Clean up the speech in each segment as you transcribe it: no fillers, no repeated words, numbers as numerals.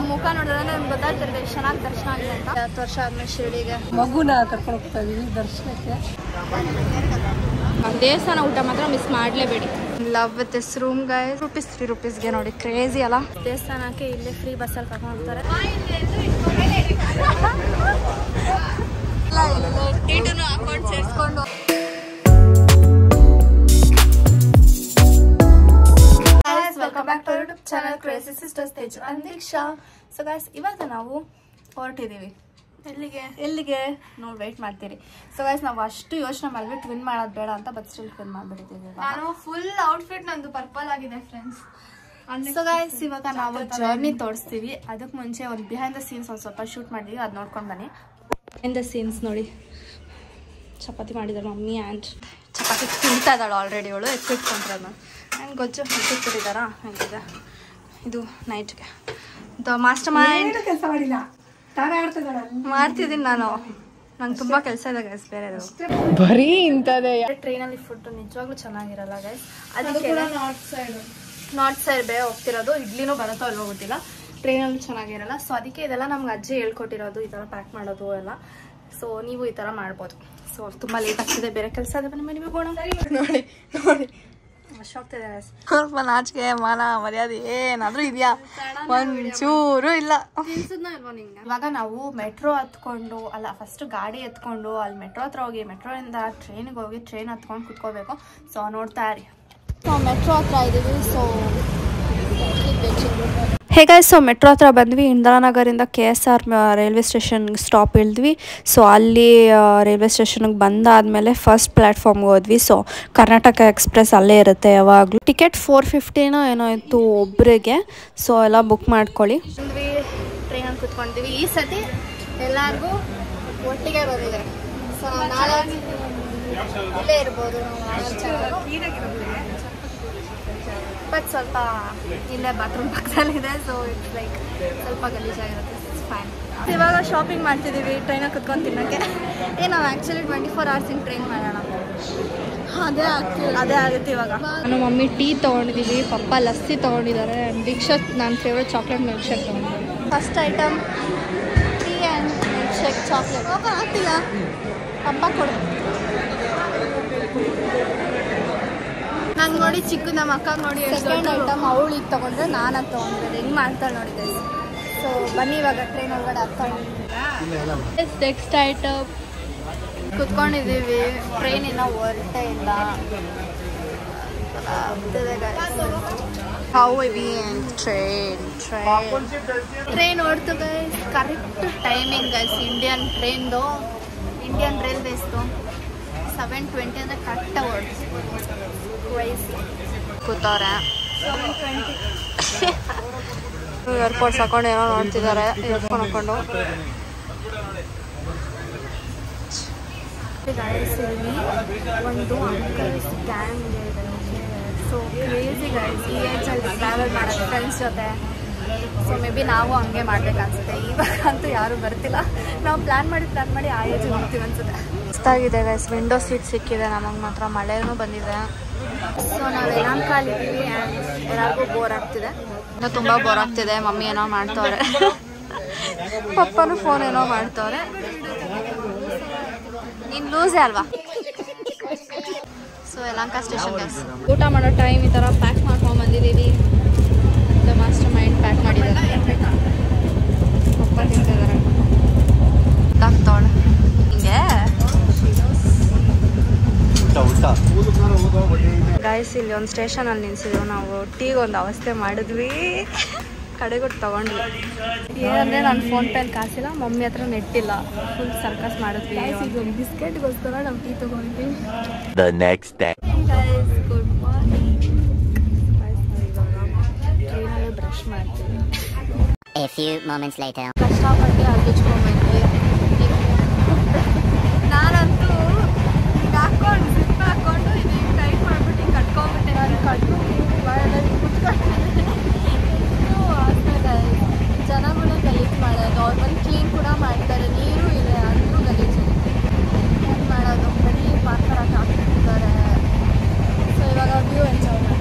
ನಮ್ಮ ಮುಖ ನೋಡಿದ್ರೆ ನಮ್ಗೆ ಗೊತ್ತಾಗ್ತಿರುತ್ತೆ ಎಷ್ಟು ಚೆನ್ನಾಗಿ ದರ್ಶನ ಆಗಿದೆ ಅಂತ. 10 ವರ್ಷ ಆದ್ಮೇಲೆ ಶಿರಡಿಗೆ ಮಗುನ ಕರ್ಕೊಂಡು ಹೋಗ್ತಾ ಇದೀವಿ ದರ್ಶನಕ್ಕೆ. ದೇವಸ್ಥಾನ ಊಟ ಮಾತ್ರ ಮಿಸ್ ಮಾಡಲೇಬೇಡಿ. Love with this room guys. ₹3 ರೂಪೀಸ್ಗೆ ನೋಡಿ, ಕ್ರೇಜಿ ಅಲ್ಲ. ದೇವಸ್ಥಾನಕ್ಕೆ ಇಲ್ಲೇ ಫ್ರೀ ಬಸ್ಸಲ್ಲಿ ಕರ್ಕೊಂಡು ಹೋಗ್ತಾರೆ. ಅಕೌಂಟ್ ಸೇರಿಸ್ಕೊಂಡು welcome back to YouTube channel crazy sisters Teju and Deeksha. So guys ಇವಾಗ ನಾವು ಹೊರಟಿದ್ದೀವಿ. ಎಲ್ಲಿಗೆ ನೋಡಿ ವೆಯ್ಟ್ ಮಾಡ್ತೀರಿ. ಸೊ ಗೈಸ್ ನಾವು ಅಷ್ಟು ಯೋಚನೆ ಮಾಡಿದ್ವಿ ಟ್ವಿನ್ ಮಾಡೋದು ಬೇಡ ಅಂತ, ಬಟ್ ಸ್ಟಿಲ್ ಟ್ವಿನ್ ಮಾಡ್ಬಿಟ್ಟಿದ್ದೀವಿ. ನಾನು ಫುಲ್ ಔಟ್ಫಿಟ್ ನಂದು ಪರ್ಪಲ್ ಆಗಿದೆ ಫ್ರೆಂಡ್ಸ್. ಸೊ ಗೈಸ್ ಇವಾಗ ನಾವು ಜರ್ನಿ ತೋರಿಸ್ತೀವಿ. ಅದಕ್ಕೆ ಮುಂಚೆ ಒಂದು ಬಿಹೈಂಡ್ ದ ಸೀನ್ಸ್ ಒಂದು ಸ್ವಲ್ಪ ಶೂಟ್ ಮಾಡಿದ್ವಿ, ಅದು ನೋಡ್ಕೊಂಡು ಬನ್ನಿ. ಬಿಹೈಂಡ್ ದ ಸೀನ್ಸ್ ನೋಡಿ, ಚಪಾತಿ ಮಾಡಿದ್ದಾರೆ ಮಮ್ಮಿ. ಆ್ಯಂಡ್ ಚಪಾತಿ ತಿಂತಾ ಇದ್ದಾಳೆ ಆಲ್ರೆಡಿ, ಅವಳು ಎತ್ತಿಟ್ಕೊಂಡ್ರನ್ನ. ಆ್ಯಂಡ್ ಗೊಜ್ಜು ಎತ್ತಿಟ್ಟಿದ್ದಾರಾ ಹಂಗಿದೆ. ಇದು ನೈಟ್ಗೆ ದ ಮಾಸ್ಟರ್ ಮೈಂಡ್. ಕೆಲಸ ಮಾಡಿಲ್ಲ, ಮಾಡ್ತಿದ್ದೀನಿ ನಾನು. ನಂಗೆ ತುಂಬ ಕೆಲಸ ಇದೆ ಗೈಸ್ ಬೇರೆದು. ಬರೀ ಇಂಥದ್ದೇ. ಟ್ರೈನಲ್ಲಿ ಫುಡ್ ನಿಜವಾಗ್ಲೂ ಚೆನ್ನಾಗಿರಲ್ಲ ಗೈಸ್. ಅದಕ್ಕೆ ನಾರ್ತ್ ಸೈಡ್ ಬೇರೆ ಹೋಗ್ತಿರೋದು. ಇಡ್ಲಿನೂ ಬರುತ್ತೋ ಅಲ್ವೋ ಗೊತ್ತಿಲ್ಲ, ಟ್ರೈನಲ್ಲಿ ಚೆನ್ನಾಗಿರಲ್ಲ. ಸೊ ಅದಕ್ಕೆ ಇದೆಲ್ಲ ನಮ್ಗೆ ಅಜ್ಜಿ ಹೇಳ್ಕೊಟ್ಟಿರೋದು, ಈ ಥರ ಪ್ಯಾಕ್ ಮಾಡೋದು ಎಲ್ಲ. ಸೊ ನೀವು ಈ ಥರ ಮಾಡ್ಬೋದು. ಸೊ ತುಂಬ ಲೇಟ್ ಆಗ್ತಿದೆ, ಬೇರೆ ಕೆಲಸ ಇದೆ. ಬನ್ನಿ ನಿಮಗೆ ಹೋಗೋಣ. ನೋಡಿ ನೋಡಿ ಅಷ್ಟೋಗ್ತಿದೆ ಗೈಸ್. ಸ್ವಲ್ಪ ನಾಚಿಕೆ ಮಾನ ಮರ್ಯಾದೆ ಏನಾದರೂ ಇದೆಯಾ? ಒಂಚೂರು ಇಲ್ಲ. ಇವಾಗ ನಾವು ಮೆಟ್ರೋ ಹತ್ಕೊಂಡು, ಅಲ್ಲ ಫಸ್ಟ್ ಗಾಡಿ ಎತ್ಕೊಂಡು ಅಲ್ಲಿ ಮೆಟ್ರೋ ಹತ್ರ ಹೋಗಿ, ಮೆಟ್ರೋಯಿಂದ ಟ್ರೈನಿಗೆ ಹೋಗಿ ಟ್ರೈನ್ ಹತ್ಕೊಂಡು ಕುತ್ಕೋಬೇಕು. ಸೊ ನೋಡ್ತಾ ಇರಿ. ಸೊ ಮೆಟ್ರೋ ಹತ್ರ ಇದ್ದೀವಿ. ಸೊ ಹೇಗೆ ಸೊ ಮೆಟ್ರೋ ಹತ್ರ ಬಂದ್ವಿ. ಇಂದಿರಾನಗರಿಂದ KSR ರೈಲ್ವೆ ಸ್ಟೇಷನ್ ಸ್ಟಾಪ್ ಇಳಿದ್ವಿ. ಸೊ ಅಲ್ಲಿ ರೈಲ್ವೆ ಸ್ಟೇಷನ್ಗೆ ಬಂದಾದಮೇಲೆ ಫಸ್ಟ್ ಪ್ಲ್ಯಾಟ್ಫಾರ್ಮ್ಗೆ ಹೋದ್ವಿ. ಸೊ ಕರ್ನಾಟಕ ಎಕ್ಸ್ಪ್ರೆಸ್ ಅಲ್ಲೇ ಇರುತ್ತೆ ಯಾವಾಗಲೂ. ಟಿಕೆಟ್ 450 ಏನೋ ಇತ್ತು ಒಬ್ಬರಿಗೆ. ಸೊ ಎಲ್ಲ ಬುಕ್ ಮಾಡ್ಕೊಳ್ಳಿ. ಟ್ರೈನಲ್ಲಿ ಕುತ್ಕೊಂಡಿದ್ವಿ. ಈ ಸತಿ ಎಲ್ಲರಿಗೂ ಒಟ್ಟಿಗೆ ಬಂದಿದೆ. ಸೊ ನಾಳೆ ಇಲ್ಲೇ ಇರ್ಬೋದು, ಬಟ್ ಸ್ವಲ್ಪ ಇಲ್ಲೇ ಬಾತ್ರೂಮ್ ಪಕ್ಕದಲ್ಲಿದೆ. ಸೊ ಇಟ್ಸ್ ಲೈಕ್ ಸ್ವಲ್ಪ ಗಲೀಜಾಗಿರುತ್ತೆ. It's fine. ಇವಾಗ ಶಾಪಿಂಗ್ ಮಾಡ್ತಿದ್ದೀವಿ ಟ್ರೈನಾಗ ಕುತ್ಕೊಂಡು ತಿನ್ನೋಕ್ಕೆ. ನಾವು ಆ್ಯಕ್ಚುಲಿ 24 hours ಇನ್ ಟ್ರೈನ್ ಮಾಡೋಣ, ಅದೇ ಆಗುತ್ತೆ ಇವಾಗ. ನಾನು ಮಮ್ಮಿ ಟೀ ತೊಗೊಂಡಿದ್ದೀವಿ, ಪಪ್ಪ ಲಸ್ಸಿ ತೊಗೊಂಡಿದ್ದಾರೆ. ದೀಕ್ಷಾ ನನ್ನ ಫೇವ್ರೆಟ್ ಚಾಕ್ಲೇಟ್ ಮಿಲ್ಕ್ ಶೇಕ್ ತೊಗೊಂಡಿದ್ದೀನಿ. First item tea and milk shake chocolate. ಆಗ್ತಿಲ್ಲ, ಪಪ್ಪ ಕೊಡು. ನಂಗೆ ನೋಡಿ ಚಿಕ್ಕ, ನಮ್ಮ ಅಕ್ಕ ನೋಡಿ ಸೆಕೆಂಡ್ ಐಟಮ್ ಅವಳು ಇದು ತೊಗೊಂಡ್ರೆ ನಾನು ಅದು ತೊಗೊಂಡ್ರೆ ಹೆಂಗೆ ಮಾಡ್ತಾಳೆ ನೋಡಿ ಗೈಸ್. ಸೊ ಬನ್ನಿ ಇವಾಗ ಟ್ರೈನ್ ಒಳಗಡೆ ಹತ್ಕೊಂಡು. Next item ಕುತ್ಕೊಂಡಿದ್ದೀವಿ. ಟ್ರೈನ್ ಇನ್ನೂ ಹೊರಟೇ ಇಲ್ಲ. ಟ್ರೈನ್ ಹೊರತು guys. Correct timing guys Indian ಟ್ರೈನ್ದು, ಇಂಡಿಯನ್ ರೈಲ್ವೇಸ್ದು 7:20 ಅಂದರೆ ಕರೆಕ್ಟಾಗಿ ಹೊರಡ್ತು. ಕೂತವ್ರೆ ಏರ್ಪೋರ್ಟ್ಸ್ ಹಾಕೊಂಡು ಏನೋ ನೋಡ್ತಿದ್ದಾರೆ, ಏರ್ಫೋನ್ ಹಾಕೊಂಡು. ಒಂದು ಅಂಕಲ್ಸ್ ಗ್ಯಾಂಗ್ ಇದೆ. ಸೊ ಕ್ರೇಜಿ ಗೈಸ್ ಈ ಏಜಲ್ಲಿ ಟ್ರಾವೆಲ್ ಮಾಡೋದು ಫ್ರೆಂಡ್ಸ್ ಜೊತೆ. ಸೊ ಮೇ ಬಿ ನಾವು ಹಂಗೆ ಮಾಡ್ಬೇಕನ್ಸುತ್ತೆ. ಇವಾಗ ಅಂತೂ ಯಾರೂ ಬರ್ತಿಲ್ಲ. ನಾವು ಪ್ಲ್ಯಾನ್ ಮಾಡಿ ಆ ಏಜ್ ಹೋಗ್ತೀವಿ ಅನ್ಸುತ್ತೆ. ಮಸ್ತಾಗಿದೆ ಗೈಸ್. ವಿಂಡೋ ಸೀಟ್ ಸಿಕ್ಕಿದೆ ನಮಗೆ ಮಾತ್ರ. ಮಳೆನೂ ಬಂದಿದೆ. ಸೊ ನಾವು ಯಲಹಂಕಲ್ಲಿದ್ದೀವಿ. ಎಲ್ಲರಿಗೂ ಬೋರ್ ಆಗ್ತಿದೆ, ಇನ್ನೂ ತುಂಬ ಬೋರ್ ಆಗ್ತಿದೆ. ಮಮ್ಮಿ ಏನೋ ಮಾಡ್ತವ್ರೆ, ಪಪ್ಪನೂ ಫೋನ್ ಏನೋ ಮಾಡ್ತವ್ರೆ. ನೀನು ಲೂಸೇ ಅಲ್ವಾ. So Yelahanka station guys. ಊಟ ಮಾಡೋ ಟೈಮ್ ಈ ಥರ ಪ್ಯಾಕ್ ಮಾಡ್ಕೊಂಡು ಬಂದಿದ್ದೀವಿ. ಮಾಸ್ಟರ್ ಮೈಂಡ್ ಪ್ಯಾಕ್ ಮಾಡಿದ್ದಾರೆ. ಪಪ್ಪ ತಿಂತಿದ್ದಾರೆ. ಆಗ್ತಾವಳೆ ಹಿಂಗೆ ಗೈಸ್. ಇಲ್ಲಿ ಒಂದು ಸ್ಟೇಷನಲ್ಲಿ ನಿಲ್ಸಿದ್ವಿ ನಾವು. ಟೀಗೆ ಒಂದು ಅವಸ್ಥೆ ಮಾಡಿದ್ವಿ, ಕಡೆಗೊಟ್ಟು ತೊಗೊಂಡ್ವಿ. ಏನಂದರೆ ನಾನು ಫೋನ್ಪೇಲಿ ಕಾಸಿಲ್ಲ, ಮಮ್ಮಿ ಹತ್ರ ನೆಟ್ಟಿಲ್ಲ. ಫುಲ್ ಸರ್ಕಸ್ ಮಾಡಿದ್ವಿ. ಬಿಸ್ಕೆಟ್ಗೋಸ್ಕರ ನಾವು ಟೀ ತೊಗೊಂಡ್ವಿ. Good morning. ಟ್ರೈನಲ್ಲೇ ಬ್ರಷ್ ಮಾಡ್ತೀವಿ. ಕಷ್ಟಪಟ್ಟು ಹಚ್ಚಿಸ್ಕೊಂಡ್ಬಂದ್ವಿ. ನಾನಂತೂ ಹಿಂಗೆ ಹಾಕ್ಕೊಂಡು ಸಿಪ್ ಹಾಕ್ಕೊಂಡು ಇದು ಹಿಂಗೆ ಟೈಟ್ ಮಾಡಿಬಿಟ್ಟು ಹಿಂಗೆ ಕಟ್ಕೊಂಡ್ಬಿಟ್ಟೆ. ನಾನು ಕಟ್ಕೊಂಡು ಆಗ್ತದೆ. ಜನಗಳು ಗಲೀಜು ಮಾಡೋದು. ನಾರ್ಮಲ್ ಕ್ಲೀನ್ ಕೂಡ ಮಾಡ್ತಾರೆ, ನೀರು ಇದೆ, ಅಂದರೂ ಗಲೀಜು ಏನು ಮಾಡೋದು. ಬರೀ ಪಾರ್ಕರಾಗಿ ಹಾಕ್ತಿರ್ತಾರೆ. ಸೊ ಇವಾಗ ವ್ಯೂ ಎಂಜಾಯ್ ಮಾಡಿ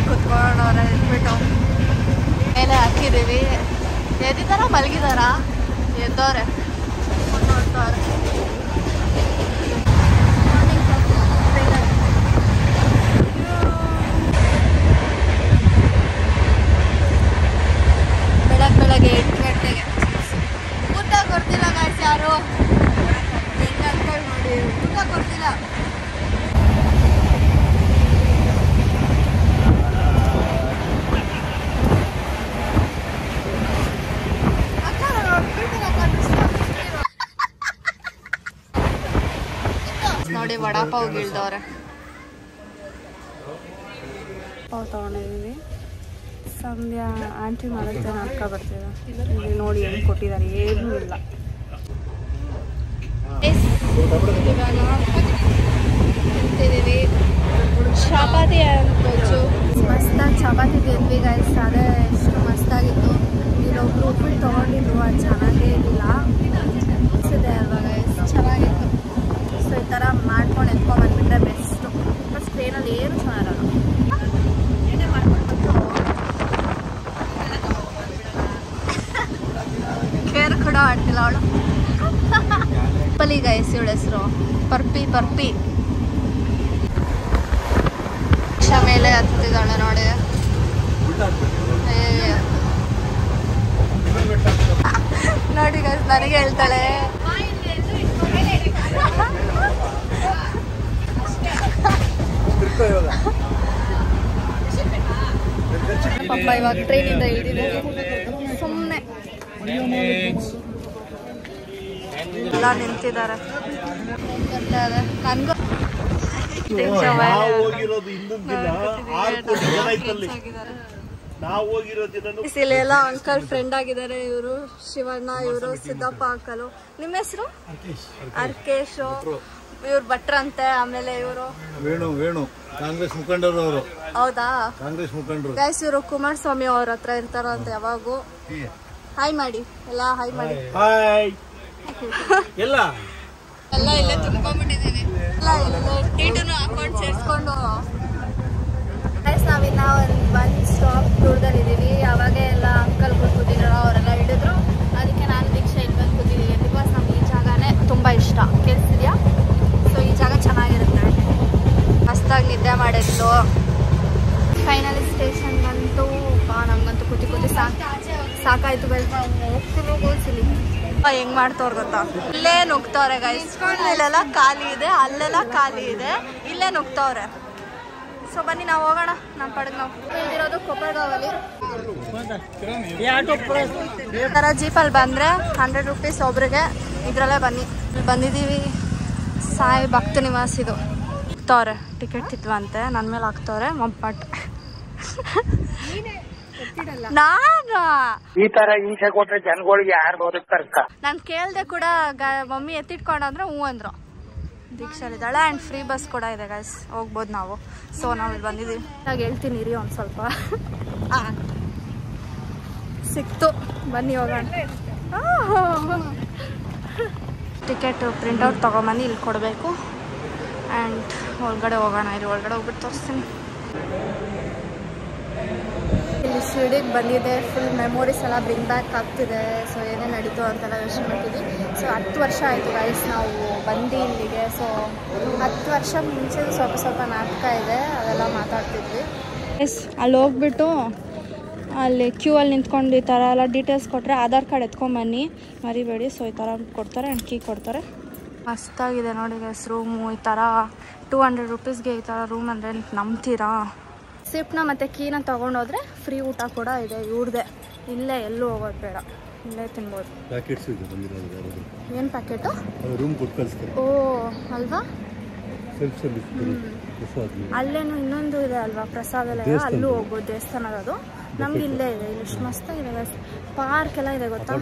ಕುತ್ಕೊಂಡವ್ರೆ ಇಟ್ಬಿಟ್ಟು ಹೋಗಿದ್ದೀವಿ. ಎದ್ದಿದಾರ ಮಲಗಿದಾರ? ಎದ್ದವ್ರೆ ನೋಡ್ತವ್ರೆ. ಬೆಳಗ್ಗೆ 8 ಗಂಟೆಗೆ ಊಟ ಕೊಡ್ತಿಲ್ಲ ಗಾಯ್ಸ್ ಯಾರು. ನೋಡಿ ಊಟ ಕೊಡ್ತಿಲ್ಲ. ನೋಡಿ ವಡಾಪಾವ್ ಇಳ್ದವ್ರೆ. ಪಾವ್ ತಗೊಂಡಿದ್ದೀವಿ. ಸಂಧ್ಯಾ ಆಂಟಿ ಮಾಡುತ್ತೆ ಅಕ್ಕ ಬರ್ತಿದೆ. ಇಲ್ಲಿ ನೋಡಿ ಏನು ಕೊಟ್ಟಿದ್ದಾರೆ, ಏನೂ ಇಲ್ಲ. ತಿಂತಿದ್ದೀವಿ ಚಪಾತಿ ಅನ್ಕೋಚು. ಮಸ್ತಾಗಿ ಚಪಾತಿ ತಿಂದ್ವಿ ಗೈಸ್. ಅದೇ ಎಷ್ಟು ಮಸ್ತಾಗಿತ್ತು. ಇಲ್ಲೊಬ್ರು ಉಪ್ಪಿಟ್ಟು ತೊಗೊಂಡಿದ್ದು ಅದು ಚೆನ್ನಾಗೇ ಇಲ್ಲ. ಇದೆ ಅಲ್ವಾ ಗೈಸ್, ಚೆನ್ನಾಗಿತ್ತು. ಸೊ ಈ ಥರ ಮಾಡ್ಕೊಂಡು ಎತ್ಕೊಂಡ್ಬಂದ್ಬಿಟ್ರೆ ಬೆಸ್ಟು. ಬಟ್ ಟ್ರೈನಲ್ಲಿ ಏನು ಚೆನ್ನಾಗಿರಲ್ಲ. ಕೇರ್ ಕೂಡ ಆಡ್ತಿಲ್ಲ ಅವಳು. ಪರ್ಪಲಿ ಗೈಸ್ ಇವಳ ಹೆಸರು. ಪರ್ಪಿ ಮೇಲೆ ಹತ್ತಿದ್ದಾಳೆ ನೋಡಿ. ನೋಡಿ ಗೈಸ್ ನನಗೆ ಹೇಳ್ತಾಳೆ ಪಾಪ ಇವಾಗ ಟ್ರೈನಿಂದ ಇಳಿದಿದ್ದೀವಿ. ಸುಮ್ಮನೆ ಎಲ್ಲ ನಿಂತಿದ್ದಾರೆ. ನನ್ಗೂ ಇಲ್ಲೆಲ್ಲ ಅಂಕಲ್ ಫ್ರೆಂಡ್ ಆಗಿದ್ದಾರೆ. ಇವರು ಶಿವಣ್ಣ, ಇವರು ಸಿದ್ದಪ್ಪ ಅಂಕಲು. ನಿಮ್ಮ ಹೆಸರು? ಅರ್ಕೇಶ್. ಇವ್ರು ಭಟ್ರಂತೆ. ಆಮೇಲೆ ಇವರು ವೇಣು ಕಾಂಗ್ರೆಸ್ ಮುಖಂಡರು. ಅವರು ಹೌದಾ? ಕಾಂಗ್ರೆಸ್ ಮುಖಂಡರು ಗೈಸ್. ಇವರು ಕುಮಾರಸ್ವಾಮಿ ಅವ್ರ ಹತ್ರ ಇರ್ತಾರಂತೆ ಯಾವಾಗೂ. ಹಾಯ್ ಮಾಡಿ ಎಲ್ಲ, ಹಾಯ್ ಮಾಡಿ. ಎಲ್ಲ ಇಲ್ಲೇ ತುಂಬ್ಕೊಂಡ್ಬಿಟ್ಟಿದೀವಿ. ಟೀಟನ್ನು ಅಕೌಂಟ್ ಸೇರಿಸ್ಕೊಂಡು ಗೈಸ್ ನಾವಿನ್ನ ಒಂದು ಸ್ಟಾಪ್ ದೂರದಲ್ಲಿದ್ದೀವಿ. ಅವಾಗೆ ಎಲ್ಲ ಅಂಕಲ್ ಕೂತಿದ್ರು, ಅವರೆಲ್ಲ ಹಿಡಿದ್ರು. ಅದಕ್ಕೆ ನಾನು ದೀಕ್ಷಾ ಇಲ್ಲಿ ಬಂದು ಕೂತಿದ್ದೀವಿ. ಬಿಕಾಸ್ ನಮ್ಗೆ ಈ ಜಾಗನೇ ತುಂಬ ಇಷ್ಟ. ಕೇಳಿಸಿದ್ಯಾ? ಸೊ ಈ ಜಾಗ ಚೆನ್ನಾಗಿರುತ್ತೆ. ಮಸ್ತಾಗಿ ನಿದ್ದೆ ಮಾಡಿದ್ಲು. ಫೈನಲಿ ಸ್ಟೇಷನ್ ಬಂತು. ನಮ್ಗಂತೂ ಕೂತಿ ಸಾಕಾಯ್ತು ಗೈಸ್. ಹೋಗ್ತಿರೋ ಗೋಲ್ಸಿಲಿ ಹೆಂಗ್ ಮಾಡ್ತವ್ರ ಗೊತ್ತಾ? ಇಲ್ಲೇ ನುಗ್ತವ್ರೆ ಗೈಸ್. ಇಲ್ಲೆಲ್ಲ ಖಾಲಿ ಇದೆ, ಅಲ್ಲೆಲ್ಲ ಖಾಲಿ ಇದೆ, ಇಲ್ಲೇ ನುಗ್ತವ್ರೆ. ಸೊ ಬನ್ನಿ ನಾವು ಹೋಗೋಣ ನಮ್ಮ ಪಡೆದು. ನಾವು ಇಲ್ಲಿರೋದು ಕೊಪ್ಪಳಗಾವಲ್ಲಿ. ಈ ಥರ ಜೀಪಲ್ಲಿ ಬಂದರೆ 100 ರೂಪೀಸ್ ಒಬ್ರಿಗೆ. ಇದರಲ್ಲೇ ಬನ್ನಿ. ಬಂದಿದ್ದೀವಿ ಸಾಯಿ ಭಕ್ತ ನಿವಾಸ್. ಇದು ಹಾಕ್ತವ್ರೆ, ಟಿಕೆಟ್ ತಿತ್ವಂತೆ. ನನ್ನ ಮೇಲೆ ಹಾಕ್ತವ್ರೆ ಮೊಪ್ಪಟ್. ನಾನು ಈ ತರ ಹಿಂಸೆ ಕೊಟ್ರೆ ಜನಗಳಿಗೆ ಯಾರು ಬದುಕ್ತಾರ? ನಾನು ಕೇಳ್ದೆ ಕೂಡ ಮಮ್ಮಿ ಎತ್ತಿಟ್ಕೊಂಡ್ರೆ ಹ್ಞೂ ಅಂದ್ರು. ದೀಕ್ಷಾಲಿದ್ದಾಳೆ. ಆ್ಯಂಡ್ ಫ್ರೀ ಬಸ್ ಕೂಡ ಇದೆ ಗೈಸ್, ಹೋಗ್ಬೋದು ನಾವು. ಸೊ ನಾವು ಇಲ್ಲಿ ಬಂದಿದ್ದೀವಿ. ಹಾಗೆ ಹೇಳ್ತೀನಿ ರೀ ಒಂದು ಸ್ವಲ್ಪ. ಸಿಕ್ತು, ಬನ್ನಿ ಹೋಗೋಣ. ಟಿಕೆಟ್ ಪ್ರಿಂಟೌಟ್ ತೊಗೊಂಬಂದು ಇಲ್ಲಿ ಕೊಡಬೇಕು. ಆ್ಯಂಡ್ ಒಳಗಡೆ ಹೋಗೋಣ. ಇಲ್ಲಿ ಒಳಗಡೆ ಹೋಗ್ಬಿಟ್ಟು ತೋರಿಸ್ತೀನಿ. ಇಲ್ಲಿ ಶಿರ್ಡಿಗೆ ಬಂದಿದೆ. ಫುಲ್ ಮೆಮೊರೀಸ್ ಎಲ್ಲ ಬ್ರಿಂಗ್ ಬ್ಯಾಕ್ ಆಗ್ತಿದೆ. ಸೊ ಏನೇ ನಡೀತು ಅಂತೆಲ್ಲ ಯೋಚನೆ ಮಾಡ್ತಿದ್ವಿ. ಸೊ 10 ವರ್ಷ ಆಯಿತು ಗೈಸ್ ನಾವು ಬಂದು ಇಲ್ಲಿಗೆ. ಸೊ 10 ವರ್ಷ ಮುಂಚೆ ಸ್ವಲ್ಪ ನಾಟಕ ಇದೆ, ಅದೆಲ್ಲ ಮಾತಾಡ್ತಿದ್ವಿ. ಅಲ್ಲಿ ಹೋಗ್ಬಿಟ್ಟು ಅಲ್ಲಿ ಕ್ಯೂ ಅಲ್ಲಿ ನಿಂತ್ಕೊಂಡು ಈ ಥರ ಎಲ್ಲ ಡೀಟೇಲ್ಸ್ ಕೊಟ್ಟರೆ ಆಧಾರ್ ಕಾರ್ಡ್ ಎತ್ಕೊಂಬನ್ನಿ, ಮರಿಬೇಡಿ. ಸೊ ಈ ಥರ ಕೊಡ್ತಾರೆ ಆ್ಯಂಡ್ ಕೀ ಕೊಡ್ತಾರೆ. ಮಸ್ತಾಗಿದೆ ನೋಡಿ ಗೈಸ್ ರೂಮು. ಈ ಥರ 200 ರೂಪೀಸ್ಗೆ ಈ ಥರ ರೂಮ್ ಅಂದರೆ ನಂಬ್ತೀರಾ? ಸಿಪ್ನ ಮತ್ತು ಕೀನ ತೊಗೊಂಡೋದ್ರೆ ಫ್ರೀ ಊಟ ಕೂಡ ಇದೆ ಇವ್ರದೇ. ಇಲ್ಲೇ ಎಲ್ಲೂ ಹೋಗೋದು ಬೇಡ, ಇಲ್ಲೇ ತಿನ್ಬೋದು. ಏನು ಪ್ಯಾಕೆಟು? ಓ ಅಲ್ವಾ? ಅಲ್ಲೇನು ಇನ್ನೊಂದು ಇದೆ ಅಲ್ವಾ ಪ್ರಸಾದಾಲಯ, ಅಲ್ಲೂ ಹೋಗ್ಬೋದು. ದೇವಸ್ಥಾನದ ನಮ್ಗೆ ಇಲ್ಲೇ ಇದೆ. ಇಲ್ಲಿ ಎಷ್ಟು ಮಸ್ತಾಗಿದೆ. ಪಾರ್ಕ್ ಎಲ್ಲ ಇದೆ ಗೊತ್ತಾ.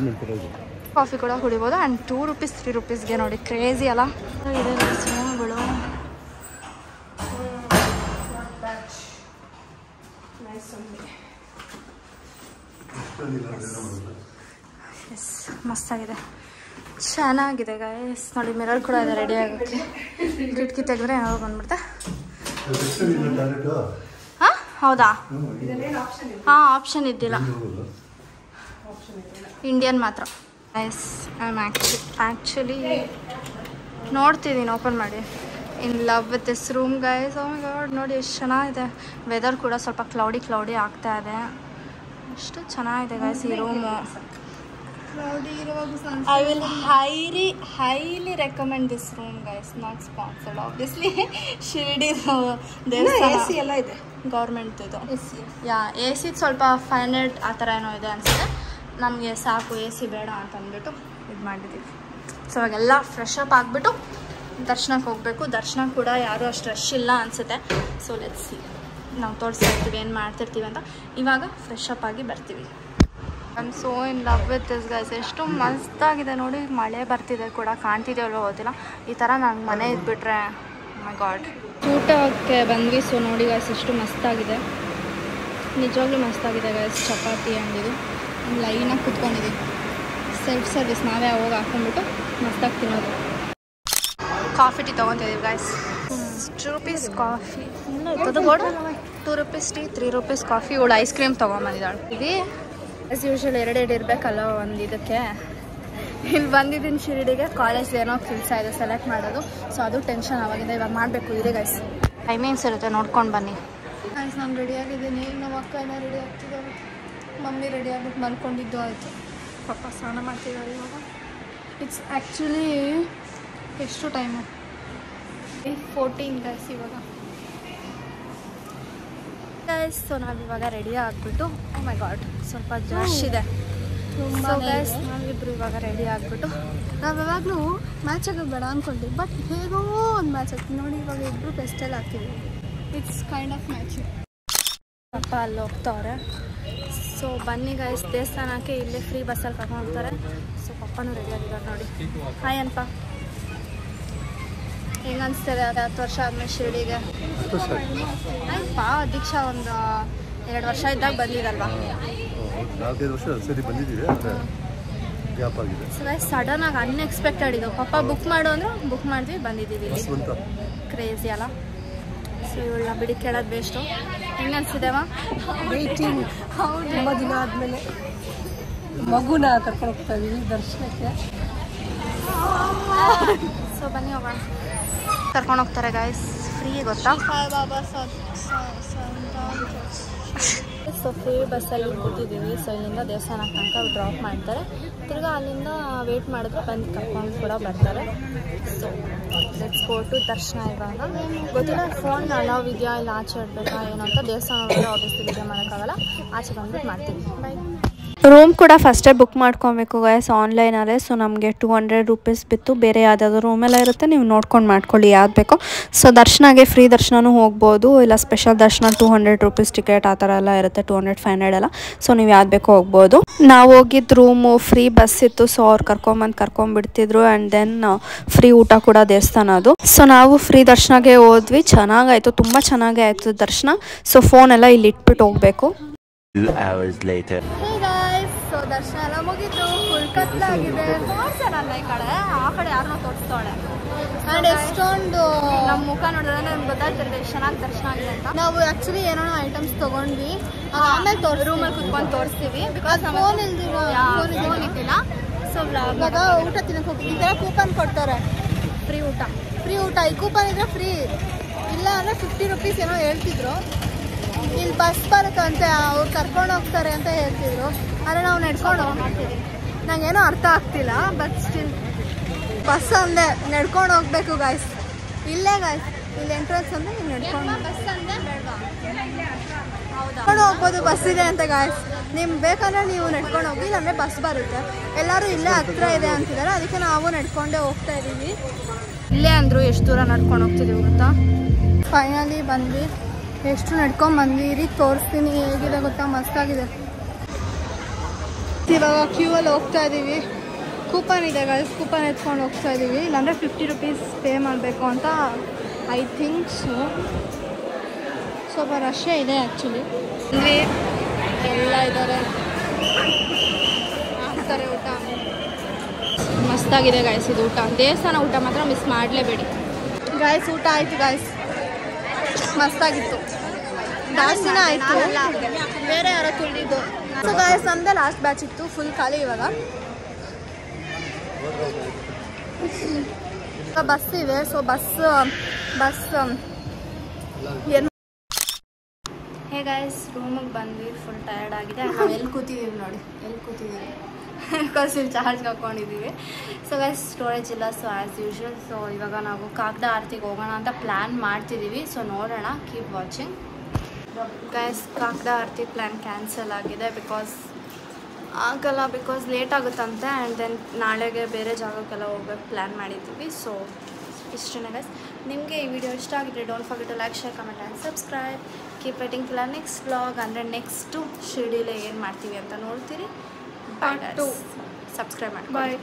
ಕಾಫಿ ಕೂಡ ಕುಡಿಬೋದು. ಆ್ಯಂಡ್ 2 ರೂಪೀಸ್ 3 ರೂಪೀಸ್ಗೆ ನೋಡಿ. ಕ್ರೇಜಿ ಅಲ್ಲ ಇದೆ ರೂಮ್ಗಳು. ಎಸ್ ಮಸ್ತಾಗಿದೆ, ಚೆನ್ನಾಗಿದೆ ಗೈಸ್. ನೋಡಿ ಮಿರರ್ ಕೂಡ ಇದೆ ರೆಡಿ ಆಗೋಕ್ಕೆ. ಕಿಟಕಿ ತೆಗೆದ್ರೆ ಏನಾದ್ರು ಬಂದ್ಬಿಡುತ್ತೆ. ಹಾಂ ಹೌದಾ? ಹಾಂ ಆಪ್ಷನ್ ಇದ್ದಿಲ್ಲ. ಇಂಡಿಯನ್ ಮಾತ್ರ. ಎಸ್ ಐ ಆಮ್ ಆ್ಯಕ್ಚುಲಿ ನೋಡ್ತಿದ್ದೀನಿ ಓಪನ್ ಮಾಡಿ. In love with this room guys. Oh my god, ನೋಡಿ ಎಷ್ಟು ಚೆನ್ನಾಗಿದೆ. ವೆದರ್ ಕೂಡ ಸ್ವಲ್ಪ ಕ್ಲೌಡಿ ಆಗ್ತಾ ಇದೆ. ಎಷ್ಟು ಚೆನ್ನಾಗಿದೆ ಗೈಸ್ ಈ room. I will highly recommend this room guys. Not sponsored obviously. Shirdi ದೇವಸ್ಥಾನ ಎಲ್ಲ ಇದೆ, ಗೌರ್ಮೆಂಟ್ ಇದು. ಯಾ AC ಸ್ವಲ್ಪ 500 ಆ ಥರ ಏನೋ ಇದೆ ಅನಿಸುತ್ತೆ. ನಮಗೆ ಸಾಕು AC ಬೇಡ ಅಂತ ಅಂದ್ಬಿಟ್ಟು ಇದು ಮಾಡಿದ್ದೀವಿ. ಸೊ ಇವಾಗೆಲ್ಲ ಫ್ರೆಶ್ ಅಪ್ ಆಗಿಬಿಟ್ಟು ದರ್ಶನಕ್ಕೆ ಹೋಗಬೇಕು. ದರ್ಶನ ಕೂಡ ಯಾರೂ ಅಷ್ಟು ರಶ್ ಇಲ್ಲ ಅನಿಸುತ್ತೆ. ಸೊ ಲೆಟ್ಸ್ ಸಿ, ನಾವು ತೋರಿಸ್ತಿರ್ತೀವಿ ಏನು ಮಾಡ್ತಿರ್ತೀವಿ ಅಂತ. ಇವಾಗ ಫ್ರೆಶ್ ಅಪ್ ಆಗಿ ಬರ್ತೀವಿ. I am so in love with this guys. ಎಷ್ಟು ಮಸ್ತಾಗಿದೆ ನೋಡಿ. ಮಳೆ ಬರ್ತಿದೆ ಕೂಡ, ಕಾಣ್ತಿದೆಯಲ್ಲೋ ಗೊತ್ತಿಲ್ಲ. ಈ ಥರ ನಾನು ಮನೆ ಇದ್ಬಿಟ್ರೆ ಮೈ ಗಾಡ್. ಊಟಕ್ಕೆ ಬಂದ್ವಿ. ಸೊ ನೋಡಿ ಗೈಸ್ ಎಷ್ಟು ಮಸ್ತಾಗಿದೆ, ನಿಜವಾಗ್ಲೂ ಮಸ್ತಾಗಿದೆ ಗೈಸ್. ಚಪಾತಿ ಅಂದಿದ್ದು ಲೈನಾಗಿ ಕುತ್ಕೊಂಡಿದ್ದೀವಿ. ಸೆಲ್ಫ್ ಸರ್ವಿಸ್ ನಾವೇ ಹೋಗಿ ಹಾಕ್ಕೊಂಡ್ಬಿಟ್ಟು ಮಸ್ತಾಗಿ ತಿನ್ನೋದು. ಕಾಫಿ ಟೀ ತೊಗೊತಿದ್ದೀವಿ ಗೈಸ್. 2 ರೂಪೀಸ್ ಕಾಫಿ ಇರ್ತದೆ board. 2 rupees tea, 3 rupees coffee. ಇವಳು ಐಸ್ ಕ್ರೀಮ್ ತೊಗೊಂಬಂದಿದ್ದಾಳು. ಇದು ಆ್ಯಸ್ ಯೂಶ್ವಲ್ 2 ಇರಬೇಕಲ್ಲ ಒಂದು ಇದಕ್ಕೆ. ಇಲ್ಲಿ ಬಂದಿದ್ದೀನಿ ಶಿರಡಿಗೆ. ಕಾಲೇಜ್ ಏನೋ ಕೆಲಸ ಇದೆ ಸೆಲೆಕ್ಟ್ ಮಾಡೋದು. ಸೊ ಅದು ಟೆನ್ಷನ್ ಆವಾಗಿದೆ. ಇವಾಗ ಮಾಡಬೇಕು. ಇದೆ ಗೈಸ್, ಟೈಮಿಂಗ್ಸ್ ಇರುತ್ತೆ, ನೋಡ್ಕೊಂಡು ಬನ್ನಿ ಗೈಸ್. ನಾನು ರೆಡಿಯಾಗಿದ್ದೀನಿ. ನಮ್ಮ ಅಕ್ಕ ಏನೋ ರೆಡಿ ಆಗ್ತಿದ್ದಾವೆ. ಮಮ್ಮಿ ರೆಡಿ ಆಗ್ಬಿಟ್ಟು ಮಲ್ಕೊಂಡಿದ್ದು ಆಯಿತು. ಪಾಪ ಸ್ನಾನ ಮಾಡ್ತಿದ್ದಾರೆ ಇವಾಗ. ಇಟ್ಸ್ ಆ್ಯಕ್ಚುಲಿ ಎಷ್ಟು ಟೈಮು? 8:14 ಗೈಸ್ ಇವಾಗ. ಗೈಸ್ ಸೊ ನಾವಿವಾಗ ರೆಡಿ ಆಗಿಬಿಟ್ಟು, ಓ ಮೈ ಗಾಡ್ ಸ್ವಲ್ಪ ಜಶ್ ಇದೆ. ಸೊ ಗೈಸ್ ನಾವಿಬ್ಬರು ಇವಾಗ ರೆಡಿ ಆಗಿಬಿಟ್ಟು, ನಾವು ಯಾವಾಗಲೂ ಮ್ಯಾಚ್ ಆಗೋದು ಬೇಡ ಅಂದ್ಕೊಂಡ್ವಿ. ಬಟ್ ಹೇಗೋ ಒಂದು ಮ್ಯಾಚ್ ಆಗ್ತೀವಿ ನೋಡಿ. ಇವಾಗ ಇಬ್ಬರು ಬೆಸ್ಟಲ್ಲಿ ಆಗ್ತೀವಿ. It's kind of match. ಪಪ್ಪ ಅಲ್ಲಿ ಹೋಗ್ತವ್ರೆ. ಸೊ ಬನ್ನಿ ಗೈಸ್, ದೇವಸ್ಥಾನಕ್ಕೆ ಇಲ್ಲೇ ಫ್ರೀ ಬಸ್ಸಲ್ಲಿ ಕರ್ಕೊಂಡು ಹೋಗ್ತಾರೆ. ಸೊ ಪಪ್ಪನೂ ರೆಡಿ ಆಗಿದ್ದಾರೆ ನೋಡಿ. ಹಾಯ್ ಅನ್ಪ, ಹೆಂಗೆ ಅನಿಸ್ತದೆ 10 ವರ್ಷ ಆದಮೇಲೆ ಶಿರಡಿಗೆ? ಅಯ್ಯಪ್ಪ ದೀಕ್ಷಾ ಒಂದು 2 ವರ್ಷ ಇದ್ದಾಗ ಬಂದಿದ್ದಲ್ವಾ? 4-5 ವರ್ಷ ಸರಿ ಬಂದಿದ್ದೀವಿ. ಸೊ ಗೈಸ್ ಸಡನ್ ಆಗಿ ಅನ್ಎಕ್ಸ್ಪೆಕ್ಟೆಡ್ ಇದು. ಪಪ್ಪ ಬುಕ್ ಮಾಡು ಅಂದರು, ಬುಕ್ ಮಾಡಿದ್ವಿ, ಬಂದಿದ್ದೀವಿ. ಕ್ರೇಜಿ ಅಲ್ಲ? ಸೊ ಇವಳನ್ನ ಬಿಡಿ ಕೇಳೋದು ಬೇಸ್ಟು. ಹೆಂಗೆ ಅನಿಸಿದೆವ? ವೇಟಿಂಗ್. ಹೌದು, ತುಂಬ ದಿನ ಆದಮೇಲೆ ಮಗುನ ಕರ್ಕೊಂಡು ಹೋಗ್ತಾ ಇದ್ದೀವಿ ದರ್ಶನಕ್ಕೆ. ಸೊ ಬನ್ನಿ ಹೋಗೋಣ. ಕರ್ಕೊಂಡು ಹೋಗ್ತಾರೆ ಗೈಸ್, ಫ್ರೀ ಗೊತ್ತಾ? ಸೊ ಫ್ರೀ ಬಸ್ಸಲ್ಲಿ ಕೂತಿದ್ದೀವಿ. ಸೊ ಇಲ್ಲಿಂದ ದೇವಸ್ಥಾನಕ್ಕೆ ತನಕ ಡ್ರಾಪ್ ಮಾಡ್ತಾರೆ. ತಿರ್ಗಾ ಅಲ್ಲಿಂದ ವೇಟ್ ಮಾಡಿದ್ರೆ ಬಂದು ಕರ್ಕೊಂಡು ಕೂಡ ಬರ್ತಾರೆ. ಸೊ ಲೆಟ್ಸ್ ಗೋ ಟು ದರ್ಶನ. ಇವಾಗ ಗೊತ್ತಿಲ್ಲ ಫೋನ್ ಅಲೌವ್ ಇದೆಯಾ ಇಲ್ಲ ಆಚೆ ಇಡಬೇಕಾ ಏನು ಅಂತ. ದೇವಸ್ಥಾನದಲ್ಲಿ ಆಬ್ವಿಯಸ್ಲಿ ವಿಡಿಯೋ ಮಾಡೋಕ್ಕಾಗಲ್ಲ, ಆಚೆ ಬಂದ್ಬಿಟ್ಟು ಮಾಡ್ತೀವಿ. ಬಾಯ್. ರೂಮ್ ಕೂಡ ಫಸ್ಟೇ ಬುಕ್ ಮಾಡ್ಕೊಬೇಕು ಗೈಸ್ ಆನ್ಲೈನಲ್ಲೇ. ಸೊ ನಮಗೆ 200 ರೂಪೀಸ್ ಬಿತ್ತು. ಬೇರೆ ಯಾವುದಾದ್ರು ರೂಮೆಲ್ಲ ಇರುತ್ತೆ, ನೀವು ನೋಡ್ಕೊಂಡು ಮಾಡ್ಕೊಳ್ಳಿ ಯಾವ್ದು ಬೇಕೋ. ಸೊ ದರ್ಶನಗೆ ಫ್ರೀ ದರ್ಶನೂ ಹೋಗ್ಬೋದು, ಇಲ್ಲ ಸ್ಪೆಷಲ್ ದರ್ಶನ 200 ರೂಪೀಸ್ ಟಿಕೆಟ್ ಆ ಥರ ಎಲ್ಲ ಇರುತ್ತೆ. 200-500 ಎಲ್ಲ. ಸೊ ನೀವು ಯಾವ್ದು ಬೇಕೋ ಹೋಗ್ಬೋದು. ನಾವು ಹೋಗಿದ್ದು ರೂಮು ಫ್ರೀ ಬಸ್ ಇತ್ತು. ಸೊ ಅವ್ರು ಕರ್ಕೊಂಡ್ಬಿಡ್ತಿದ್ರು. ಆ್ಯಂಡ್ ದೆನ್ ಫ್ರೀ ಊಟ ಕೂಡ ದೇವಸ್ಥಾನ ಅದು. ಸೊ ನಾವು ಫ್ರೀ ದರ್ಶನಗೆ ಹೋದ್ವಿ. ಚೆನ್ನಾಗಾಯಿತು, ತುಂಬ ಚೆನ್ನಾಗೇ ಆಯಿತು ದರ್ಶನ. ಸೊ ಫೋನ್ ಎಲ್ಲ ಇಲ್ಲಿ ಇಟ್ಬಿಟ್ಟು ಹೋಗಬೇಕು. 2 hours later. ಸೊ ದರ್ಶನ ಎಲ್ಲ ಮುಗಿತು. ಫುಲ್ ಕತ್ಲಾಗಿದೆ. ತೋರ್ಸೋಣಲ್ಲ ಈ ಕಡೆ, ಆ ಕಡೆ ಯಾರನ್ನೋ ತೋರಿಸ್ತಾಳೆ. ಆ್ಯಂಡ್ ಎಷ್ಟೊಂದು ನಮ್ಮ ಮುಖ ನೋಡಿದ್ರೆ ನಮ್ಗೆ ಗೊತ್ತಾಗ್ತಿರ್ತದೆ ಎಷ್ಟು ಚೆನ್ನಾಗಿ ದರ್ಶನ ಆಗಿದೆ ಅಂತ. ನಾವು ಆ್ಯಕ್ಚುಲಿ ಏನೋ ಐಟಮ್ಸ್ ತೊಗೊಂಡ್ವಿ, ಆಮೇಲೆ ರೂಮಲ್ಲಿ ಕುತ್ಕೊಂಡು ತೋರಿಸ್ತೀವಿ. Because phone ಇಲ್ದಿಲ್ಲ. ಸೊ ಇವಾಗ ಊಟ ತಿನ್ನಕ್ಕೆ ಹೋಗ್ತೀವಿ. ಈ ಥರ ಕೂಪನ್ ಕೊಡ್ತಾರೆ, ಫ್ರೀ ಊಟ. ಈ ಕೂಪನ್ ಇದ್ರೆ ಫ್ರೀ, ಇಲ್ಲ ಅಂದರೆ 50 ರೂಪೀಸ್ ಏನೋ ಹೇಳ್ತಿದ್ರು. ಇಲ್ಲಿ ಬಸ್ ಬರುತ್ತಂತೆ, ಅವ್ರು ಕರ್ಕೊಂಡು ಹೋಗ್ತಾರೆ ಅಂತ ಹೇಳ್ತಿದ್ರು. ಆದರೆ ನಾವು ನಡ್ಕೊಂಡು ಹೋಗ್ತೀವಿ. ನಂಗೇನೋ ಅರ್ಥ ಆಗ್ತಿಲ್ಲ. ಬಟ್ ಸ್ಟಿಲ್ ಬಸ್ ಅಂದೆ ನಡ್ಕೊಂಡು ಹೋಗ್ಬೇಕು ಗಾಯ್ಸ್. ಇಲ್ಲೇ ಗಾಯ್ಸ್, ಇಲ್ಲಿ ಎಂಟ್ರೆನ್ಸ್ ಅಂದರೆ ಇಲ್ಲಿ ನಡ್ಕೊಂಡು ನಡ್ಕೊಂಡು ಹೋಗ್ಬೋದು. ಬಸ್ ಇದೆ ಅಂತ ಗಾಯ್ಸ್. ನಿಮ್ಗೆ ಬೇಕಂದ್ರೆ ನೀವು ನಡ್ಕೊಂಡು ಹೋಗಿ, ಇಲ್ಲಾಂದರೆ ಬಸ್ ಬರುತ್ತೆ. ಎಲ್ಲರೂ ಇಲ್ಲೇ ಹತ್ರ ಇದೆ ಅಂತಿದ್ದಾರೆ, ಅದಕ್ಕೆ ನಾವು ನಡ್ಕೊಂಡೇ ಹೋಗ್ತಾ ಇದ್ದೀವಿ. ಇಲ್ಲೇ ಅಂದರು ಎಷ್ಟು ದೂರ ನಡ್ಕೊಂಡು ಹೋಗ್ತಿದ್ದೀವಿ ಗೊತ್ತಾ? ಫೈನಲಿ ಬಂದ್ವಿ. ಎಷ್ಟು ನಡ್ಕೊಂಡ್ಬಂದ್ವಿ. ಈಗ ತೋರಿಸ್ತೀನಿ ಹೇಗಿದೆ ಗೊತ್ತಾ, ಮಸ್ತಾಗಿದೆ. ಇವಾಗ ಕ್ಯೂ ಅಲ್ಲಿ ಹೋಗ್ತಾ ಇದ್ದೀವಿ. ಕೂಪನ್ ಇದೆ ಗೈಸ್, ಕೂಪನ್ ಎತ್ಕೊಂಡು ಹೋಗ್ತಾ ಇದ್ದೀವಿ. ಇಲ್ಲಾಂದರೆ 50 ರೂಪೀಸ್ ಪೇ ಮಾಡಬೇಕು ಅಂತ ಐ ಥಿಂಕ್ ಸೊ. ಸ್ವಲ್ಪ ರಶ್ಶೇ ಇದೆ ಆ್ಯಕ್ಚುಲಿ. ಎಲ್ಲ ಇದ್ದಾರೆ, ಹಾಕ್ತಾರೆ ಊಟ. ಮಸ್ತಾಗಿದೆ ಗಾಯ್ಸ್ ಇದು ಊಟ. ದೇವಸ್ಥಾನ ಊಟ ಮಾತ್ರ ಮಿಸ್ ಮಾಡಲೇಬೇಡಿ ಗಾಯ್ಸ್. ಊಟ ಆಯಿತು ಗಾಯ್ಸ್, ಮಸ್ತಾಗಿತ್ತು. ಜಾಸ್ತಿನ ಆಯಿತು. ಬೇರೆ ಯಾರೋ ತುಳಿದಿದ್ದು ಸೊ ಗಾಯ್ಸ್ ನಮ್ದೇ ಲಾಸ್ಟ್ ಬ್ಯಾಚ್ ಇತ್ತು, ಫುಲ್ ಖಾಲಿ ಇವಾಗ. ಬಸ್ ಇದೆ, ಸೊ ಬಸ್ ಏನು. ಹೇ ಗಾಯ್ಸ್, ರೂಮಿಗೆ ಬಂದ್ವಿ, ಫುಲ್ ಟಯರ್ಡ್ ಆಗಿದೆ. ನಾವು ಎಲ್ಲಿ ಕೂತಿದ್ದೀವಿ ನೋಡಿ, ಬಿಕಾಸ್ ಇಲ್ಲಿ ಚಾರ್ಜ್ ಹಾಕ್ಕೊಂಡಿದ್ದೀವಿ. ಸೊ ಗೈಸ್ ಸ್ಟೋರೇಜ್ ಇಲ್ಲ, ಸೊ ಆ್ಯಸ್ ಯೂಶ್ವಲ್. ಸೊ ಇವಾಗ ನಾವು ಕಾಕಡ ಆರತಿಗೆ ಹೋಗೋಣ ಅಂತ ಪ್ಲ್ಯಾನ್ ಮಾಡ್ತಿದ್ದೀವಿ. ಸೊ ನೋಡೋಣ, ಕೀಪ್ ವಾಚಿಂಗ್ ಗೈಸ್. ಕಾಕಡ ಆರತಿ ಪ್ಲ್ಯಾನ್ ಕ್ಯಾನ್ಸಲ್ ಆಗಿದೆ, ಬಿಕಾಸ್ ಲೇಟ್ ಆಗುತ್ತಂತೆ. ಆ್ಯಂಡ್ ದೆನ್ ನಾಳೆಗೆ ಬೇರೆ ಜಾಗಕ್ಕೆಲ್ಲ ಹೋಗ್ಬೇಕು ಪ್ಲ್ಯಾನ್ ಮಾಡಿದ್ದೀವಿ. ಸೊ ಇಷ್ಟೇ ಗೈಸ್. ನಿಮಗೆ ಈ ವಿಡಿಯೋ ಇಷ್ಟ ಆಗಿದ್ರೆ don't forget to like, share, comment and subscribe. Keep waiting for next vlog. ಅಂದರೆ ನೆಕ್ಸ್ಟು ಶಿರ್ಡಿಲೇ ಏನು ಮಾಡ್ತೀವಿ ಅಂತ ನೋಡ್ತೀರಿ. ಬಾಯ್, ಸಬ್ಸ್ಕ್ರೈಬ್ ಮಾಡಿ. ಬಾಯ್.